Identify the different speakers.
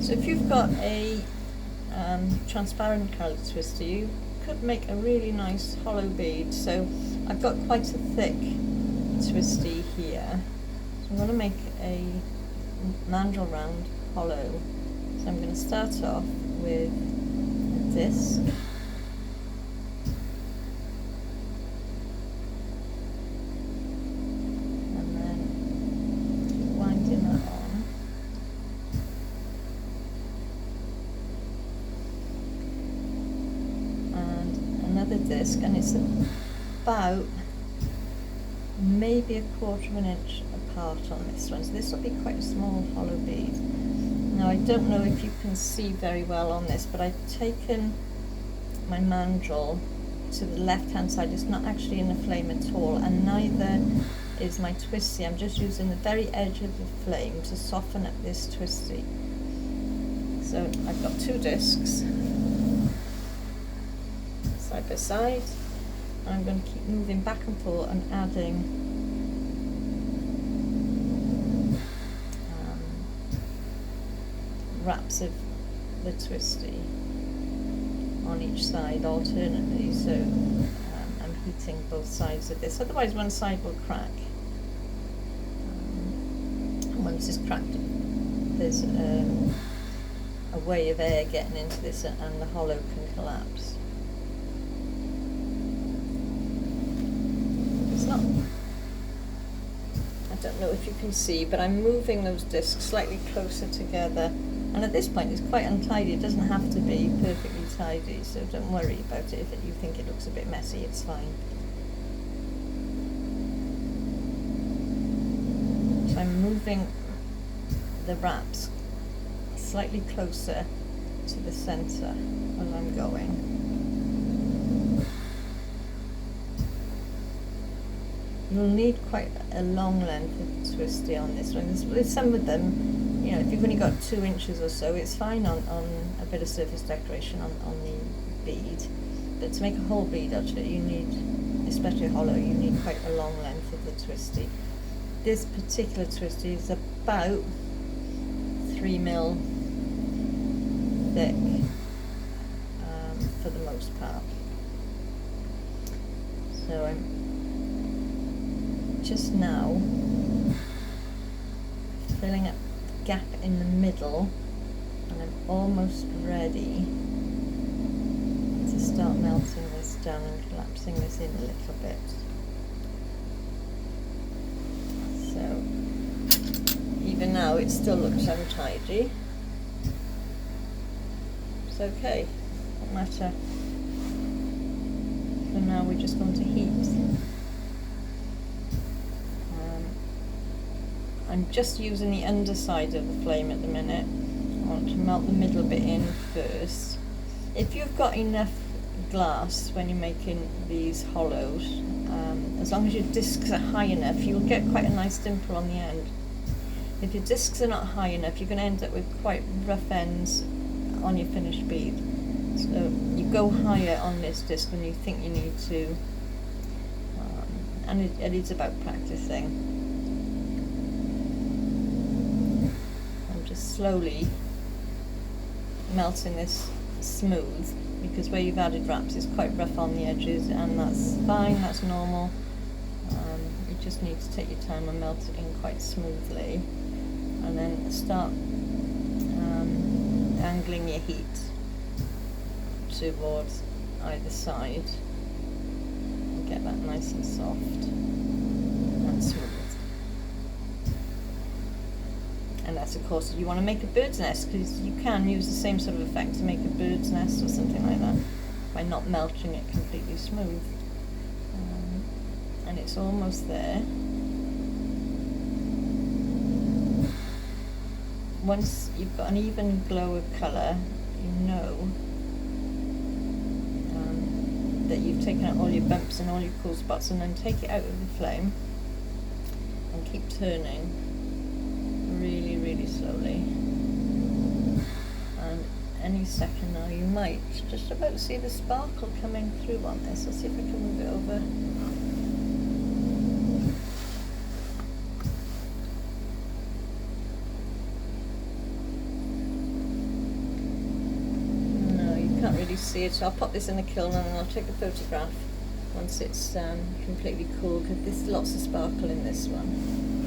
Speaker 1: So if you've got a transparent coloured twistie, you could make a really nice hollow bead. So I've got quite a thick twistie here, so I'm going to make a mandrel round hollow. So I'm going to start off with a disc, and then keep winding that on. And another disc, and it's about maybe 1/4 inch apart on this one, so this will be quite a small hollow bead. Now I don't know if you can see very well on this, but I've taken my mandrel to the left hand side. It's not actually in the flame at all, and neither is my twistie. I'm just using the very edge of the flame to soften up this twistie. So I've got 2 discs side by side, and I'm going to keep moving back and forth and adding wraps of the twistie on each side alternately, so I'm heating both sides of this, otherwise one side will crack. And once it's cracked, there's a way of air getting into this and the hollow can collapse. It's not, I don't know if you can see, but I'm moving those discs slightly closer together. And at this point it's quite untidy, it doesn't have to be perfectly tidy, so don't worry about it if you think it looks a bit messy, it's fine. So I'm moving the wraps slightly closer to the centre as I'm going. You'll need quite a long length of twistie on this one. With some of them, you know, if you've only got 2 inches or so, it's fine on a bit of surface decoration on the bead. But to make a whole bead actually, you need, especially hollow, you need quite a long length of the twistie. This particular twistie is about 3mm thick for the most part. So I'm just now filling up the gap in the middle, and I'm almost ready to start melting this down and collapsing this in a little bit. So even now it still looks untidy. It's okay, doesn't matter. For now we're just going to heat. I'm just using the underside of the flame at the minute. I want to melt the middle bit in first. If you've got enough glass when you're making these hollows, as long as your discs are high enough, you'll get quite a nice dimple on the end. If your discs are not high enough, you're going to end up with quite rough ends on your finished bead. So you go higher on this disc than you think you need to, and it is about practicing. Slowly melting this smooth, because where you've added wraps is quite rough on the edges, and that's fine, that's normal. You just need to take your time and melt it in quite smoothly, and then start angling your heat towards either side and get that nice and soft and smooth. And that's, of course, you want to make a bird's nest, because you can use the same sort of effect to make a bird's nest or something like that by not melting it completely smooth. And it's almost there. Once you've got an even glow of colour, you know that you've taken out all your bumps and all your cool spots, and then take it out of the flame and keep turning really, really slowly. And any second now you might just about see the sparkle coming through on this. I'll see if I can move it over. can't really see it, so I'll pop this in the kiln and then I'll take a photograph once it's completely cool, because there's lots of sparkle in this one.